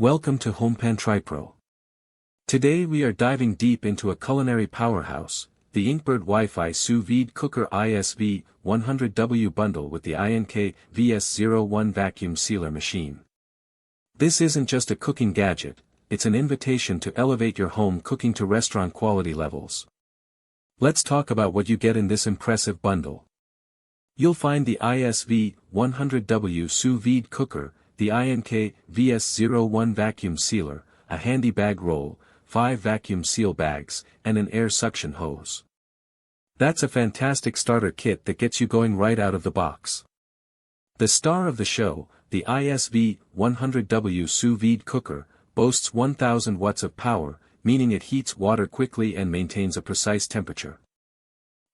Welcome to InkbirdPro. Today we are diving deep into a culinary powerhouse, the INKBIRD WIFI Sous Vide Cooker ISV-100W bundle with the INK-VS01 Vacuum Sealer Machine. This isn't just a cooking gadget, it's an invitation to elevate your home cooking to restaurant quality levels. Let's talk about what you get in this impressive bundle. You'll find the ISV-100W Sous Vide Cooker, the INK-VS01 Vacuum Sealer, a handy bag roll, 5 vacuum seal bags, and an air suction hose. That's a fantastic starter kit that gets you going right out of the box. The star of the show, the ISV-100W Sous Vide Cooker, boasts 1000 watts of power, meaning it heats water quickly and maintains a precise temperature.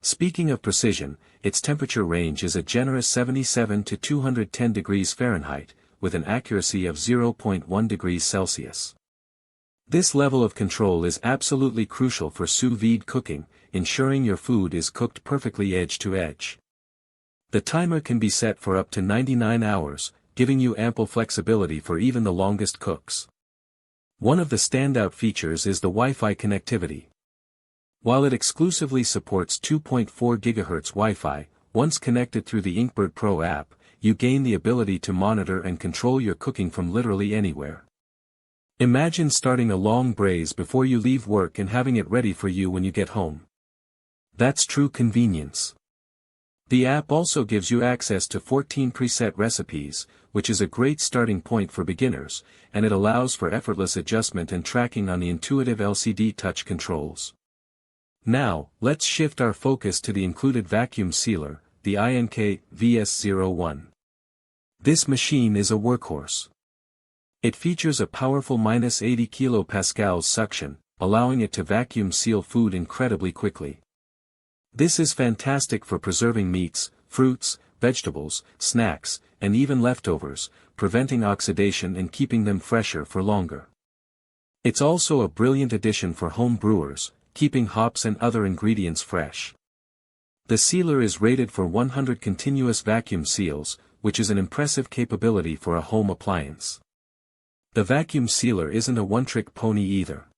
Speaking of precision, its temperature range is a generous 77 to 210 degrees Fahrenheit, with an accuracy of 0.1 degrees Celsius. This level of control is absolutely crucial for sous vide cooking, ensuring your food is cooked perfectly edge to edge. The timer can be set for up to 99 hours, giving you ample flexibility for even the longest cooks. One of the standout features is the Wi-Fi connectivity. While it exclusively supports 2.4 GHz Wi-Fi, once connected through the InkbirdPro app, you gain the ability to monitor and control your cooking from literally anywhere. Imagine starting a long braise before you leave work and having it ready for you when you get home. That's true convenience. The app also gives you access to 14 preset recipes, which is a great starting point for beginners, and it allows for effortless adjustment and tracking on the intuitive LCD touch controls. Now, let's shift our focus to the included vacuum sealer, the INK-VS01. This machine is a workhorse. It features a powerful -80 kPa suction, allowing it to vacuum seal food incredibly quickly. This is fantastic for preserving meats, fruits, vegetables, snacks, and even leftovers, preventing oxidation and keeping them fresher for longer. It's also a brilliant addition for home brewers, keeping hops and other ingredients fresh. The sealer is rated for 100 continuous vacuum seals, which is an impressive capability for a home appliance. The vacuum sealer isn't a one-trick pony either.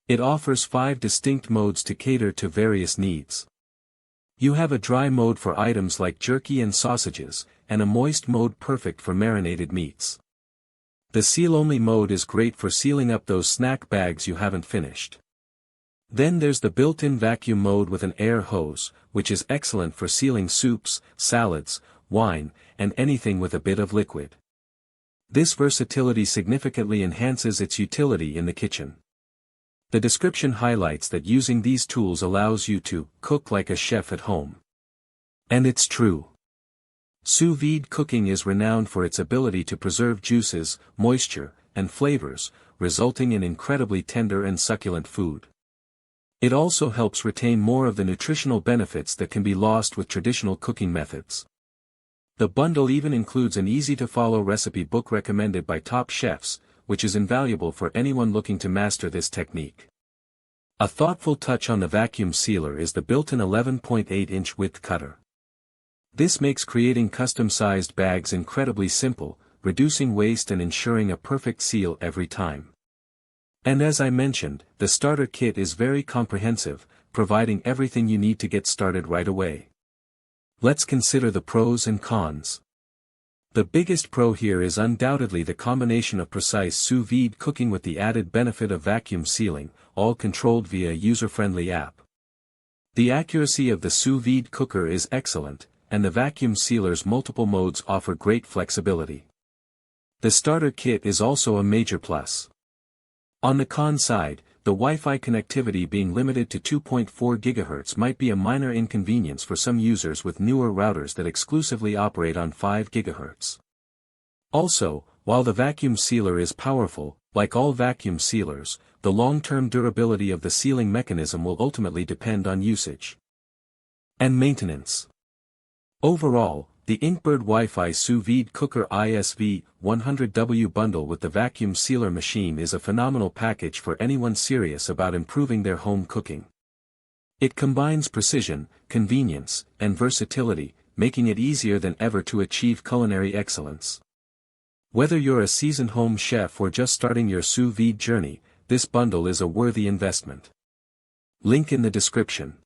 It offers 5 distinct modes to cater to various needs. You have a dry mode for items like jerky and sausages, and a moist mode perfect for marinated meats. The seal-only mode is great for sealing up those snack bags you haven't finished. Then there's the built-in vacuum mode with an air hose, which is excellent for sealing soups, salads, wine, and anything with a bit of liquid. This versatility significantly enhances its utility in the kitchen. The description highlights that using these tools allows you to cook like a chef at home. And it's true. Sous vide cooking is renowned for its ability to preserve juices, moisture, and flavors, resulting in incredibly tender and succulent food. It also helps retain more of the nutritional benefits that can be lost with traditional cooking methods. The bundle even includes an easy-to-follow recipe book recommended by top chefs, which is invaluable for anyone looking to master this technique. A thoughtful touch on the vacuum sealer is the built-in 11.8-inch width cutter. This makes creating custom-sized bags incredibly simple, reducing waste and ensuring a perfect seal every time. And as I mentioned, the starter kit is very comprehensive, providing everything you need to get started right away. Let's consider the pros and cons. The biggest pro here is undoubtedly the combination of precise sous vide cooking with the added benefit of vacuum sealing, all controlled via a user-friendly app. The accuracy of the sous vide cooker is excellent, and the vacuum sealer's multiple modes offer great flexibility. The starter kit is also a major plus. On the con side, the Wi-Fi connectivity being limited to 2.4 GHz might be a minor inconvenience for some users with newer routers that exclusively operate on 5 GHz. Also, while the vacuum sealer is powerful, like all vacuum sealers, the long-term durability of the sealing mechanism will ultimately depend on usage and maintenance. Overall, the INKBIRD WIFI Sous Vide Cooker ISV-100W bundle with the vacuum sealer machine is a phenomenal package for anyone serious about improving their home cooking. It combines precision, convenience, and versatility, making it easier than ever to achieve culinary excellence. Whether you're a seasoned home chef or just starting your sous vide journey, this bundle is a worthy investment. Link in the description.